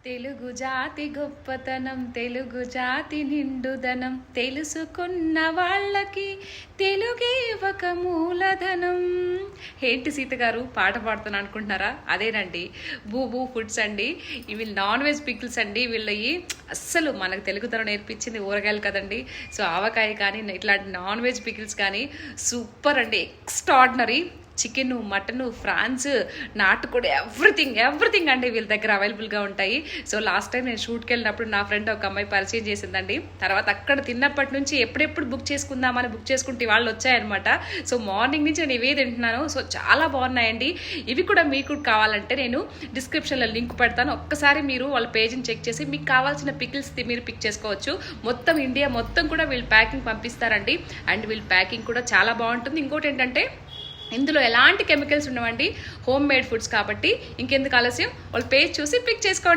తెలుగు జాతి గొప్పతనం, తెలుగు జాతి నిండుదనం, తెలుసుకున్న వాళ్ళకి తెలుగే ఒక మూలధనం. ఏంటి సీత గారు పాట పాడుతాను అనుకుంటున్నారా? అదేనండి, బూబూ ఫుడ్స్ అండి. ఇవి నాన్ వెజ్ పికిల్స్ అండి. వీళ్ళవి అస్సలు మనకు తెలుగుతనం నేర్పించింది ఊరగాయలు కదండి. సో ఆవకాయ కానీ ఇట్లాంటి నాన్ వెజ్ పికిల్స్ కానీ సూపర్ అండి, ఎక్స్ట్రాడినరీ. చికెను, మటను, ఫ్రాన్స్, నాటుకోడి, ఎవ్రీథింగ్ అండి వీళ్ళ దగ్గర అవైలబుల్గా ఉంటాయి. సో లాస్ట్ టైం నేను షూట్కి వెళ్ళినప్పుడు నా ఫ్రెండ్ ఒక అమ్మాయి పరిచయం చేసిందండి. తర్వాత అక్కడ తిన్నప్పటి నుంచి ఎప్పుడెప్పుడు బుక్ చేసుకుందామని బుక్ చేసుకుంటే వాళ్ళు వచ్చాయన్నమాట. సో మార్నింగ్ నుంచి నేను ఇవే తింటున్నాను. సో చాలా బాగున్నాయండి. ఇవి కూడా మీకు కావాలంటే నేను డిస్క్రిప్షన్లో లింక్ పెడతాను. ఒక్కసారి మీరు వాళ్ళ పేజ్ని చెక్ చేసి మీకు కావాల్సిన పికిల్స్ మీరు పిక్ చేసుకోవచ్చు. మొత్తం ఇండియా మొత్తం కూడా వీళ్ళు ప్యాకింగ్ పంపిస్తారండి. అండ్ వీళ్ళ ప్యాకింగ్ కూడా చాలా బాగుంటుంది. ఇంకోటి ఏంటంటే ఇందులో ఎలాంటి కెమికల్స్ ఉండవండి, హోమ్ మేడ్ ఫుడ్స్ కాబట్టి ఇంకెందుకు ఆలస్యం, వాళ్ళ పేజ్ చూసి పిక్ చేసుకోండి.